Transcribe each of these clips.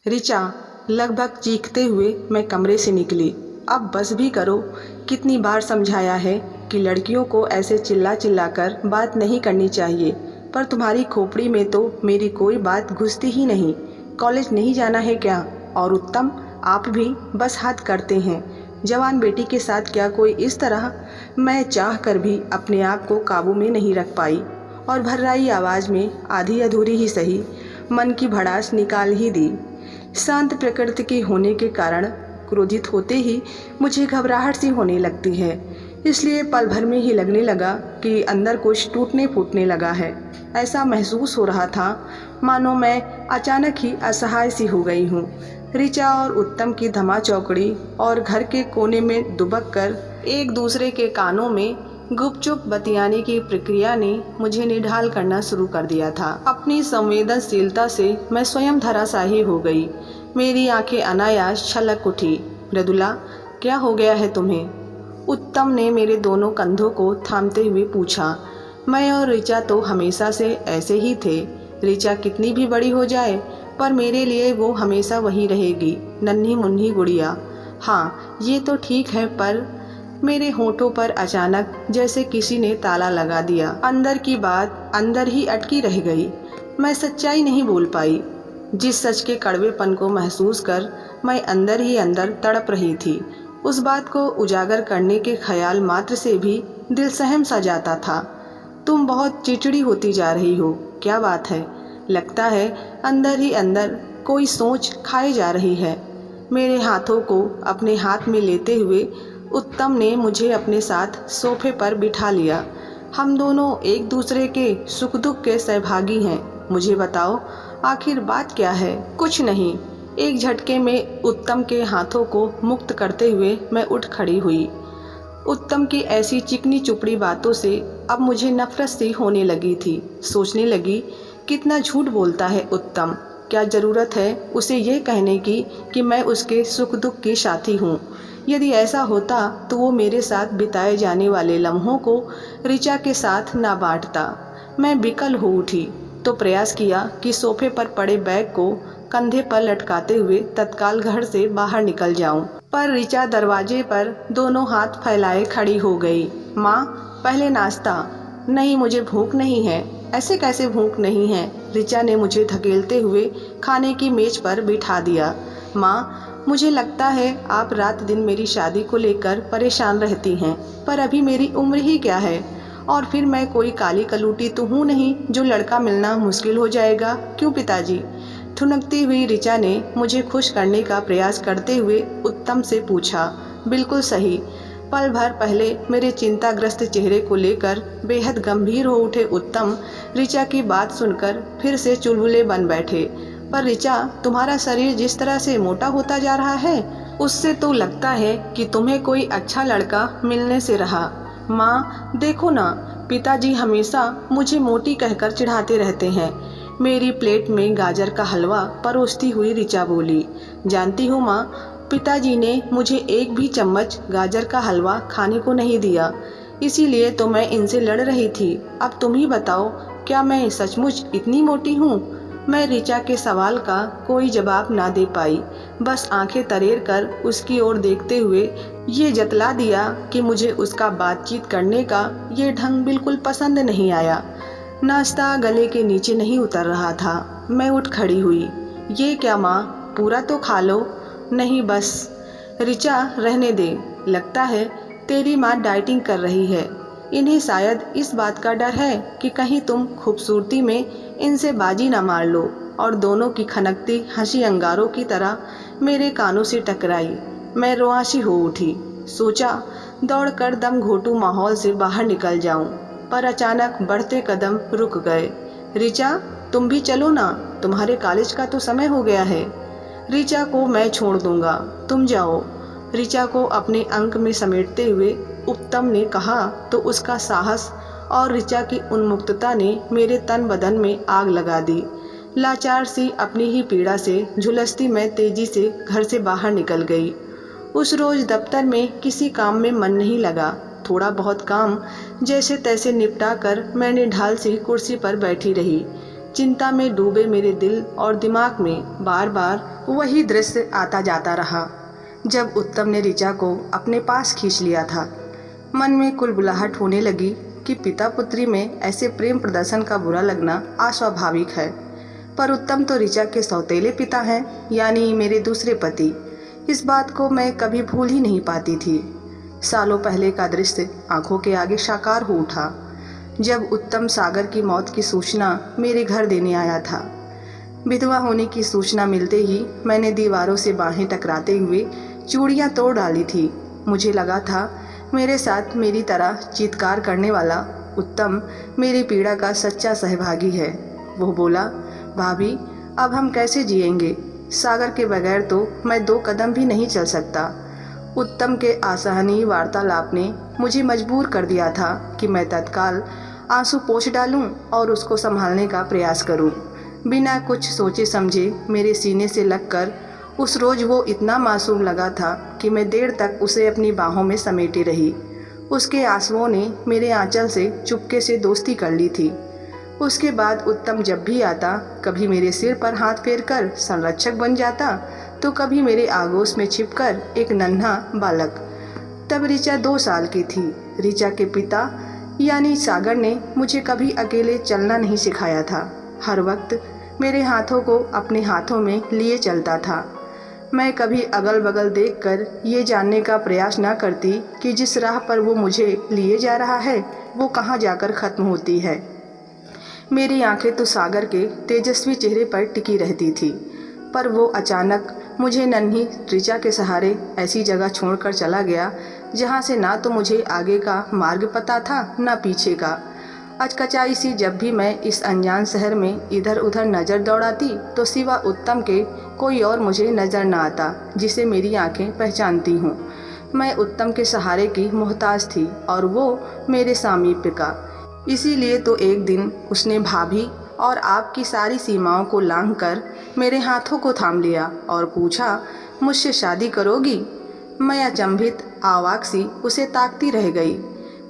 ऋचा लगभग चीखते हुए मैं कमरे से निकली। अब बस भी करो, कितनी बार समझाया है कि लड़कियों को ऐसे चिल्ला चिल्ला कर बात नहीं करनी चाहिए, पर तुम्हारी खोपड़ी में तो मेरी कोई बात घुसती ही नहीं। कॉलेज नहीं जाना है क्या? और उत्तम, आप भी बस हद करते हैं। जवान बेटी के साथ क्या कोई इस तरह? मैं चाह कर भी अपने आप को काबू में नहीं रख पाई और भर्राई आवाज़ में आधी अधूरी ही सही मन की भड़ास निकाल ही दी। शांत प्रकृति की होने के कारण क्रोधित होते ही मुझे घबराहट सी होने लगती है, इसलिए पल भर में ही लगने लगा कि अंदर कुछ टूटने फूटने लगा है। ऐसा महसूस हो रहा था मानो मैं अचानक ही असहाय सी हो गई हूँ। ऋचा और उत्तम की धमा चौकड़ी और घर के कोने में दुबक कर एक दूसरे के कानों में गुपचुप बतियाने की प्रक्रिया ने मुझे निढाल करना शुरू कर दिया था। अपनी संवेदनशीलता से मैं स्वयं धराशायी हो गई। मेरी आंखें अनायास छलक उठी। मृदुला, क्या हो गया है तुम्हें? उत्तम ने मेरे दोनों कंधों को थामते हुए पूछा। मैं और ऋचा तो हमेशा से ऐसे ही थे। ऋचा कितनी भी बड़ी हो जाए, पर मेरे लिए वो हमेशा वही रहेगी, नन्ही मुन्नी गुड़िया। हाँ, ये तो ठीक है, पर मेरे होठों पर अचानक जैसे किसी ने ताला लगा दिया। अंदर की बात अंदर ही अटकी रह गई। मैं सच्चाई नहीं बोल पाई। जिस सच के कड़वेपन को महसूस कर मैं अंदर ही अंदर तड़प रही थी, उस बात को उजागर करने के ख्याल मात्र से भी दिल सहम सा जाता था। तुम बहुत चिड़चिड़ी होती जा रही हो, क्या बात है? लगता है अंदर ही अंदर कोई सोच खाई जा रही है। मेरे हाथों को अपने हाथ में लेते हुए उत्तम ने मुझे अपने साथ सोफे पर बिठा लिया। हम दोनों एक दूसरे के सुख दुख के सहभागी हैं। मुझे बताओ, आखिर बात क्या है? कुछ नहीं। एक झटके में उत्तम के हाथों को मुक्त करते हुए मैं उठ खड़ी हुई। उत्तम की ऐसी चिकनी चुपड़ी बातों से अब मुझे नफरत सी होने लगी थी। सोचने लगी, कितना झूठ बोलता है उत्तम। क्या ज़रूरत है उसे ये कहने की कि मैं उसके सुख दुख की साथी हूँ? यदि ऐसा होता तो वो मेरे साथ बिताए जाने वाले लम्हों को ऋचा के साथ ना बांटता। मैं विकल हो उठी तो प्रयास किया कि सोफे पर पड़े बैग को कंधे पर लटकाते हुए तत्काल घर से बाहर निकल जाऊं, पर ऋचा दरवाजे पर दोनों हाथ फैलाए खड़ी हो गई। माँ, पहले नाश्ता। नहीं, मुझे भूख नहीं है। ऐसे कैसे भूख नहीं है? ऋचा ने मुझे धकेलते हुए खाने की मेज पर बिठा दिया। माँ, मुझे लगता है आप रात दिन मेरी शादी को लेकर परेशान रहती हैं, पर अभी मेरी उम्र ही क्या है, और फिर मैं कोई काली कलूटी तो हूँ नहीं जो लड़का मिलना मुश्किल हो जाएगा। क्यों पिताजी? ठुनकती हुई ऋचा ने मुझे खुश करने का प्रयास करते हुए उत्तम से पूछा। बिल्कुल सही। पल भर पहले मेरे चिंताग्रस्त चेहरे को लेकर बेहद गंभीर हो उठे उत्तम ऋचा की बात सुनकर फिर से चुलबुले बन बैठे। पर ऋचा, तुम्हारा शरीर जिस तरह से मोटा होता जा रहा है, उससे तो लगता है कि तुम्हें कोई अच्छा लड़का मिलने से रहा। माँ, देखो ना, पिताजी हमेशा मुझे मोटी कहकर चिढ़ाते रहते हैं। मेरी प्लेट में गाजर का हलवा परोसती हुई ऋचा बोली। जानती हो माँ, पिताजी ने मुझे एक भी चम्मच गाजर का हलवा खाने को नहीं दिया, इसीलिए तो मैं इनसे लड़ रही थी। अब तुम ही बताओ, क्या मैं सचमुच इतनी मोटी हूँ? मैं ऋचा के सवाल का कोई जवाब ना दे पाई, बस आंखें तरेर कर उसकी ओर देखते हुए ये जतला दिया कि मुझे उसका बातचीत करने का ये ढंग बिल्कुल पसंद नहीं आया। नाश्ता गले के नीचे नहीं उतर रहा था। मैं उठ खड़ी हुई। ये क्या माँ, पूरा तो खा लो। नहीं बस। ऋचा, रहने दे। लगता है तेरी माँ डाइटिंग कर रही है। इन्हें शायद इस बात का डर है कि कहीं तुम खूबसूरती में इनसे बाजी ना मार लो। और दोनों की खनकती हंसी अंगारों की तरह मेरे कानों से टकराई। मैं रुआंसी हो उठी। सोचा दौड़कर दम घोटू माहौल से बाहर निकल जाऊं, पर अचानक बढ़ते कदम रुक गए। ऋचा, तुम भी चलो ना, तुम्हारे कॉलेज का तो समय हो गया है। ऋचा को मैं छोड़ दूंगा, तुम जाओ। ऋचा को अपने अंक में समेटते हुए उत्तम ने कहा तो उसका साहस और ऋचा की उन्मुक्तता ने मेरे तन बदन में आग लगा दी। लाचार सी अपनी ही पीड़ा से झुलसती मैं तेजी से घर से बाहर निकल गई। उस रोज दफ्तर में किसी काम में मन नहीं लगा। थोड़ा बहुत काम जैसे तैसे निपटा कर मैंने ढाल सी कुर्सी पर बैठी रही। चिंता में डूबे मेरे दिल और दिमाग में बार बार वही दृश्य आता जाता रहा। जब उत्तम ने ऋचा को अपने पास खींच लिया था, मन में कुलबुलाहट होने लगी कि पिता पुत्री में ऐसे प्रेम प्रदर्शन का बुरा लगना अस्वाभाविक है। पर उत्तम तो ऋचा के सौतेले पिता हैं, यानी मेरे दूसरे पति। इस बात को मैं कभी भूल ही नहीं पाती थी। सालों पहले का दृश्य आंखों के आगे साकार हो उठा, जब उत्तम सागर की मौत की सूचना मेरे घर देने आया था। विधवा होने की सूचना मिलते ही मैंने दीवारों से बाहें टकराते हुए चूड़ियाँ तोड़ डाली थी। मुझे लगा था मेरे साथ मेरी तरह चीत्कार करने वाला उत्तम मेरी पीड़ा का सच्चा सहभागी है। वो बोला, भाभी अब हम कैसे जिएंगे? सागर के बगैर तो मैं 2 कदम भी नहीं चल सकता। उत्तम के असहनीय वार्तालाप ने मुझे मजबूर कर दिया था कि मैं तत्काल आंसू पोंछ डालूं और उसको संभालने का प्रयास करूं। बिना कुछ सोचे समझे मेरे सीने से लगकर उस रोज़ वो इतना मासूम लगा था कि मैं देर तक उसे अपनी बाहों में समेटे रही। उसके आंसुओं ने मेरे आंचल से चुपके से दोस्ती कर ली थी। उसके बाद उत्तम जब भी आता, कभी मेरे सिर पर हाथ फेरकर संरक्षक बन जाता, तो कभी मेरे आगोश में छिपकर एक नन्हा बालक। तब ऋचा 2 साल की थी। ऋचा के पिता यानी सागर ने मुझे कभी अकेले चलना नहीं सिखाया था। हर वक्त मेरे हाथों को अपने हाथों में लिए चलता था। मैं कभी अगल बगल देखकर ये जानने का प्रयास न करती कि जिस राह पर वो मुझे लिए जा रहा है वो कहाँ जाकर ख़त्म होती है। मेरी आंखें तो सागर के तेजस्वी चेहरे पर टिकी रहती थी, पर वो अचानक मुझे नन्ही ऋचा के सहारे ऐसी जगह छोड़कर चला गया जहाँ से ना तो मुझे आगे का मार्ग पता था ना पीछे का। अचकचाई सी जब भी मैं इस अनजान शहर में इधर उधर नज़र दौड़ाती तो सिवा उत्तम के कोई और मुझे नज़र न आता जिसे मेरी आंखें पहचानती हूँ। मैं उत्तम के सहारे की मोहताज थी और वो मेरे सामीप्य का। इसीलिए तो एक दिन उसने भाभी और आपकी सारी सीमाओं को लांघकर मेरे हाथों को थाम लिया और पूछा, मुझसे शादी करोगी? मैं अचंभित आवाक सी उसे ताकती रह गई।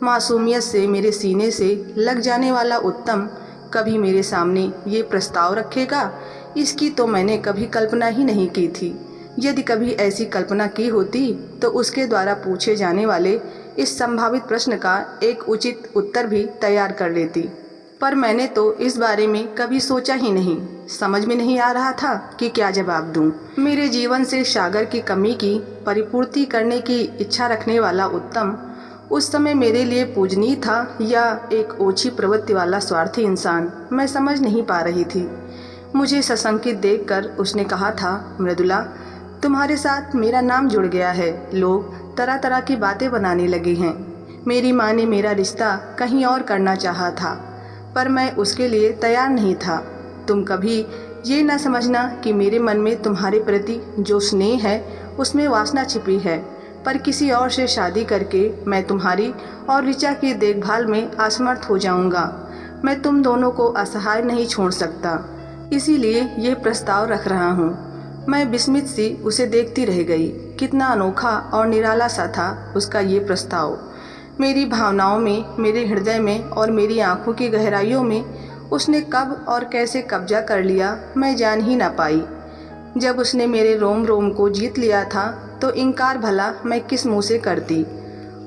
मासूमियत से मेरे सीने से लग जाने वाला उत्तम कभी मेरे सामने ये प्रस्ताव रखेगा, इसकी तो मैंने कभी कल्पना ही नहीं की थी। यदि कभी ऐसी कल्पना की होती तो उसके द्वारा पूछे जाने वाले इस संभावित प्रश्न का एक उचित उत्तर भी तैयार कर लेती, पर मैंने तो इस बारे में कभी सोचा ही नहीं। समझ में नहीं आ रहा था कि क्या जवाब दूं। मेरे जीवन से सागर की कमी की परिपूर्ति करने की इच्छा रखने वाला उत्तम उस समय मेरे लिए पूजनीय था या एक ओछी प्रवृत्ति वाला स्वार्थी इंसान, मैं समझ नहीं पा रही थी। मुझे सशंकित देखकर उसने कहा था, मृदुला, तुम्हारे साथ मेरा नाम जुड़ गया है। लोग तरह तरह की बातें बनाने लगे हैं। मेरी माँ ने मेरा रिश्ता कहीं और करना चाहा था, पर मैं उसके लिए तैयार नहीं था। तुम कभी ये न समझना कि मेरे मन में तुम्हारे प्रति जो स्नेह है उसमें वासना छिपी है, पर किसी और से शादी करके मैं तुम्हारी और ऋचा की देखभाल में असमर्थ हो जाऊंगा। मैं तुम दोनों को असहाय नहीं छोड़ सकता, इसीलिए ये प्रस्ताव रख रहा हूँ। मैं विस्मित सी उसे देखती रह गई। कितना अनोखा और निराला सा था उसका ये प्रस्ताव। मेरी भावनाओं में, मेरे हृदय में और मेरी आंखों की गहराइयों में उसने कब और कैसे कब्जा कर लिया मैं जान ही ना पाई। जब उसने मेरे रोम रोम को जीत लिया था तो इनकार भला मैं किस मुँह से करती।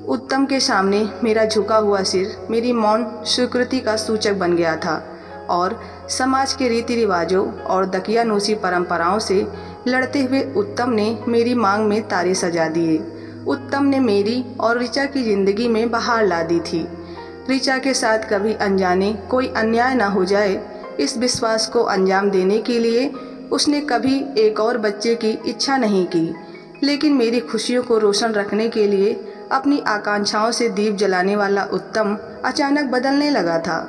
उत्तम के सामने मेरा झुका हुआ सिर मेरी मौन स्वीकृति का सूचक बन गया था और समाज के रीति रिवाजों और दकियानूसी परंपराओं से लड़ते हुए उत्तम ने मेरी मांग में तारे सजा दिए। उत्तम ने मेरी और ऋचा की ज़िंदगी में बहार ला दी थी। ऋचा के साथ कभी अनजाने कोई अन्याय ना हो जाए, इस विश्वास को अंजाम देने के लिए उसने कभी एक और बच्चे की इच्छा नहीं की। लेकिन मेरी खुशियों को रोशन रखने के लिए अपनी आकांक्षाओं से दीप जलाने वाला उत्तम अचानक बदलने लगा था।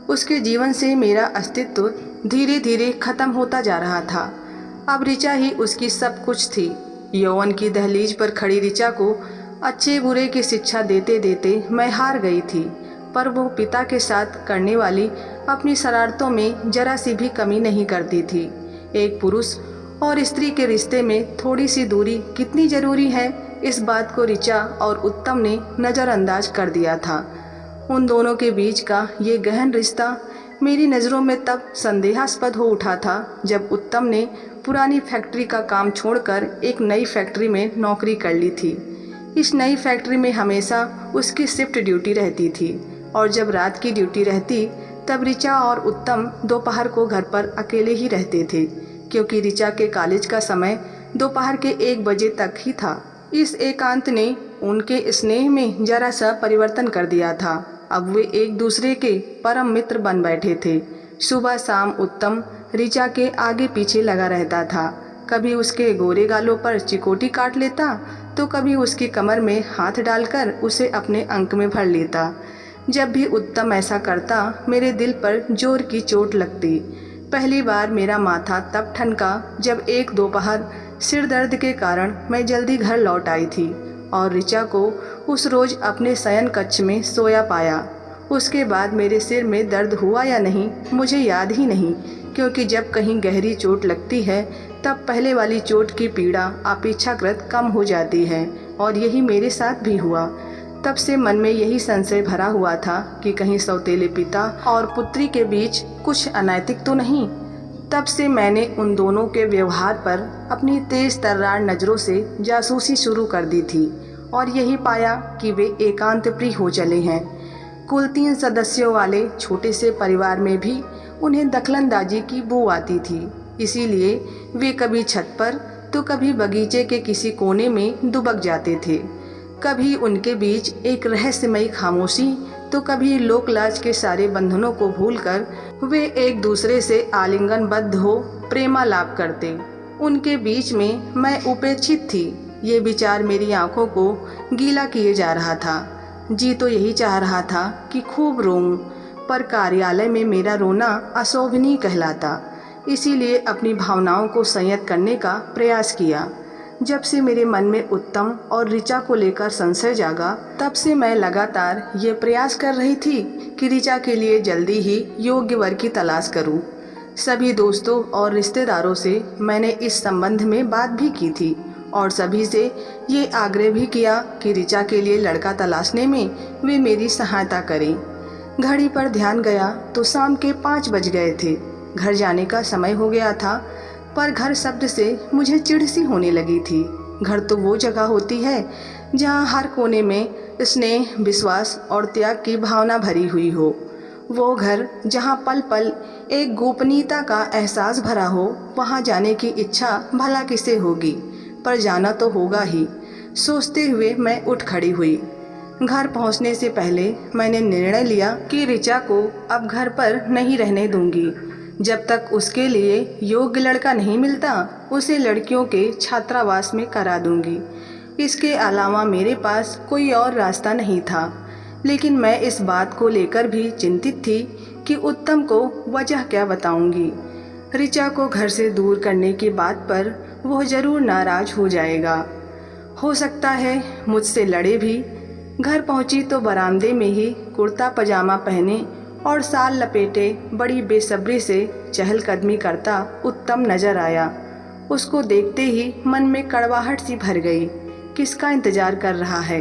उसके जीवन से मेरा अस्तित्व धीरे धीरे खत्म होता जा रहा था। अब ऋचा ही उसकी सब कुछ थी। यौवन की दहलीज पर खड़ी ऋचा को अच्छे बुरे की शिक्षा देते देते मैं हार गई थी, पर वो पिता के साथ करने वाली अपनी शरारतों में जरा सी भी कमी नहीं करती थी। एक पुरुष और स्त्री के रिश्ते में थोड़ी सी दूरी कितनी ज़रूरी है, इस बात को ऋचा और उत्तम ने नज़रअंदाज कर दिया था। उन दोनों के बीच का ये गहन रिश्ता मेरी नज़रों में तब संदेहास्पद हो उठा था जब उत्तम ने पुरानी फैक्ट्री का काम छोड़कर एक नई फैक्ट्री में नौकरी कर ली थी। इस नई फैक्ट्री में हमेशा उसकी शिफ्ट ड्यूटी रहती थी और जब रात की ड्यूटी रहती तब ऋचा और उत्तम दोपहर को घर पर अकेले ही रहते थे, क्योंकि ऋचा के कॉलेज का समय दोपहर के 1 बजे तक ही था। इस एकांत ने उनके स्नेह में जरा सा परिवर्तन कर दिया था। अब वे एक दूसरे के परम मित्र बन बैठे थे। सुबह शाम उत्तम ऋचा के आगे पीछे लगा रहता था। कभी उसके गोरे गालों पर चिकोटी काट लेता तो कभी उसकी कमर में हाथ डालकर उसे अपने अंक में भर लेता। जब भी उत्तम ऐसा करता मेरे दिल पर जोर की चोट लगती। पहली बार मेरा माथा तब ठनका जब एक दोपहर सिर दर्द के कारण मैं जल्दी घर लौट आई थी और ऋचा को उस रोज़ अपने शयन कक्ष में सोया पाया। उसके बाद मेरे सिर में दर्द हुआ या नहीं मुझे याद ही नहीं, क्योंकि जब कहीं गहरी चोट लगती है तब पहले वाली चोट की पीड़ा अपेक्षाकृत कम हो जाती है, और यही मेरे साथ भी हुआ। तब से मन में यही संशय भरा हुआ था कि कहीं सौतेले पिता और पुत्री के बीच कुछ अनैतिक तो नहीं। तब से मैंने उन दोनों के व्यवहार पर अपनी तेज तर्रार नज़रों से जासूसी शुरू कर दी थी और यही पाया कि वे एकांत प्रिय हो चले हैं। कुल 3 सदस्यों वाले छोटे से परिवार में भी उन्हें दखलंदाजी की बू आती थी, इसीलिए वे कभी छत पर तो कभी बगीचे के किसी कोने में दुबक जाते थे। कभी उनके बीच एक रहस्यमयी खामोशी तो कभी लोकलाज के सारे बंधनों को भूलकर वे एक दूसरे से आलिंगनबद्ध हो प्रेमालाप करते। उनके बीच में मैं उपेक्षित थी, ये विचार मेरी आंखों को गीला किए जा रहा था। जी तो यही चाह रहा था कि खूब रोऊं, पर कार्यालय में मेरा रोना अशोभनीय कहलाता, इसीलिए अपनी भावनाओं को संयत करने का प्रयास किया। जब से मेरे मन में उत्तम और ऋचा को लेकर संशय जागा तब से मैं लगातार ये प्रयास कर रही थी कि ऋचा के लिए जल्दी ही योग्य वर की तलाश करूं। सभी दोस्तों और रिश्तेदारों से मैंने इस संबंध में बात भी की थी और सभी से ये आग्रह भी किया कि ऋचा के लिए लड़का तलाशने में वे मेरी सहायता करें। घड़ी पर ध्यान गया तो शाम के 5 बज गए थे। घर जाने का समय हो गया था, पर घर शब्द से मुझे चिढ़ सी होने लगी थी। घर तो वो जगह होती है जहाँ हर कोने में स्नेह, विश्वास और त्याग की भावना भरी हुई हो। वो घर जहाँ पल पल एक गोपनीयता का एहसास भरा हो। वहाँ जाने की इच्छा भला किसे होगी, पर जाना तो होगा ही। सोचते हुए मैं उठ खड़ी हुई। घर पहुँचने से पहले मैंने निर्णय लिया कि ऋचा को अब घर पर नहीं रहने दूंगी। जब तक उसके लिए योग्य लड़का नहीं मिलता उसे लड़कियों के छात्रावास में करा दूंगी। इसके अलावा मेरे पास कोई और रास्ता नहीं था। लेकिन मैं इस बात को लेकर भी चिंतित थी कि उत्तम को वजह क्या बताऊंगी। ऋचा को घर से दूर करने की बात पर वह ज़रूर नाराज़ हो जाएगा। हो सकता है मुझसे लड़े भी। घर पहुंची तो बरामदे में ही कुर्ता पजामा पहने और साल लपेटे बड़ी बेसब्री से चहलकदमी करता उत्तम नजर आया। उसको देखते ही मन में कड़वाहट सी भर गई। किसका इंतजार कर रहा है,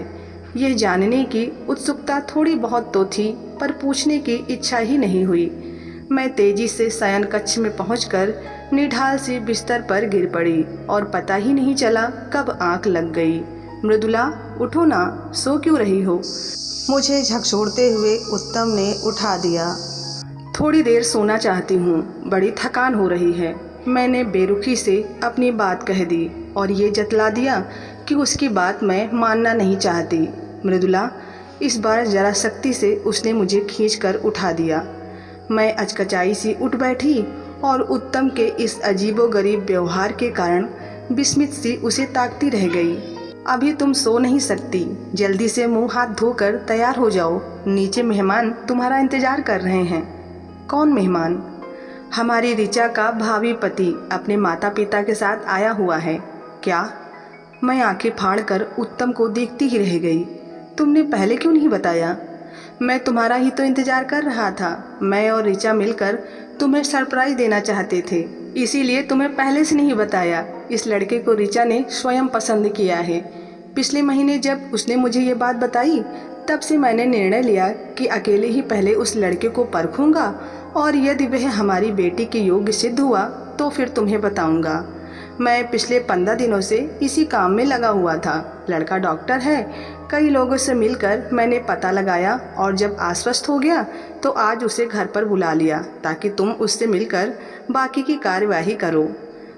यह जानने की उत्सुकता थोड़ी बहुत तो थी, पर पूछने की इच्छा ही नहीं हुई। मैं तेजी से शयन कक्ष में पहुंचकर निढाल सी बिस्तर पर गिर पड़ी और पता ही नहीं चला कब आंख लग गई। मृदुला, उठो ना, सो क्यों रही हो? मुझे झकझोरते हुए उत्तम ने उठा दिया। थोड़ी देर सोना चाहती हूँ, बड़ी थकान हो रही है। मैंने बेरुखी से अपनी बात कह दी और ये जतला दिया कि उसकी बात मैं मानना नहीं चाहती। मृदुला, इस बार जरा सख्ती से उसने मुझे खींचकर उठा दिया। मैं अचकचाई सी उठ बैठी और उत्तम के इस अजीबोगरीब व्यवहार के कारण विस्मित सी उसे ताकती रह गई। अभी तुम सो नहीं सकती, जल्दी से मुंह हाथ धोकर तैयार हो जाओ, नीचे मेहमान तुम्हारा इंतजार कर रहे हैं। कौन मेहमान? हमारी ऋचा का भावी पति अपने माता पिता के साथ आया हुआ है। क्या? मैं आंखें फाड़कर उत्तम को देखती ही रह गई। तुमने पहले क्यों नहीं बताया? मैं तुम्हारा ही तो इंतजार कर रहा था। मैं और ऋचा मिलकर तुम्हें सरप्राइज देना चाहते थे, इसीलिए तुम्हें पहले से नहीं बताया। इस लड़के को ऋचा ने स्वयं पसंद किया है। पिछले महीने जब उसने मुझे ये बात बताई तब से मैंने निर्णय लिया कि अकेले ही पहले उस लड़के को परखूंगा और यदि वह हमारी बेटी के योग्य सिद्ध हुआ तो फिर तुम्हें बताऊंगा। मैं पिछले 15 दिनों से इसी काम में लगा हुआ था। लड़का डॉक्टर है। कई लोगों से मिलकर मैंने पता लगाया और जब आश्वस्त हो गया तो आज उसे घर पर बुला लिया ताकि तुम उससे मिलकर बाकी की कार्यवाही करो।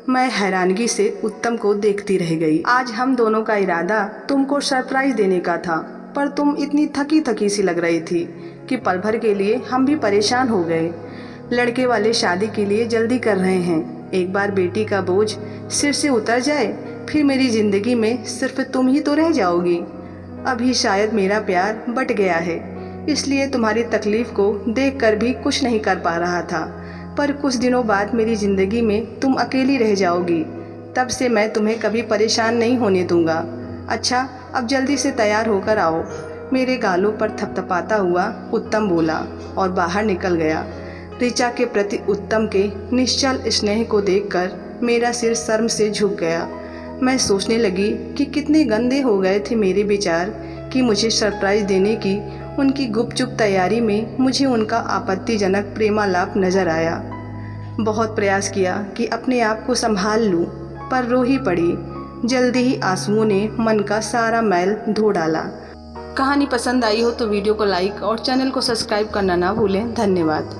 मैं हैरानगी से उत्तम को देखती रह गई। आज हम दोनों का इरादा तुमको सरप्राइज देने का था, पर तुम इतनी थकी थकी सी लग रही थी कि पल भर के लिए हम भी परेशान हो गए। लड़के वाले शादी के लिए जल्दी कर रहे हैं। एक बार बेटी का बोझ सिर से उतर जाए फिर मेरी ज़िंदगी में सिर्फ तुम ही तो रह जाओगी। अभी शायद मेरा प्यार बट गया है, इसलिए तुम्हारी तकलीफ़ को देखकर भी कुछ नहीं कर पा रहा था, पर कुछ दिनों बाद मेरी ज़िंदगी में तुम अकेली रह जाओगी। तब से मैं तुम्हें कभी परेशान नहीं होने दूंगा। अच्छा, अब जल्दी से तैयार होकर आओ। मेरे गालों पर थपथपाता हुआ उत्तम बोला और बाहर निकल गया। ऋचा के प्रति उत्तम के निश्चल स्नेह को देखकर मेरा सिर शर्म से झुक गया। मैं सोचने लगी कि कितने गंदे हो गए थे मेरे विचार कि मुझे सरप्राइज़ देने की उनकी गुपचुप तैयारी में मुझे उनका आपत्तिजनक प्रेमालाप नजर आया। बहुत प्रयास किया कि अपने आप को संभाल लूं, पर रो ही पड़ी। जल्दी ही आंसुओं ने मन का सारा मैल धो डाला। कहानी पसंद आई हो तो वीडियो को लाइक और चैनल को सब्सक्राइब करना ना भूलें। धन्यवाद।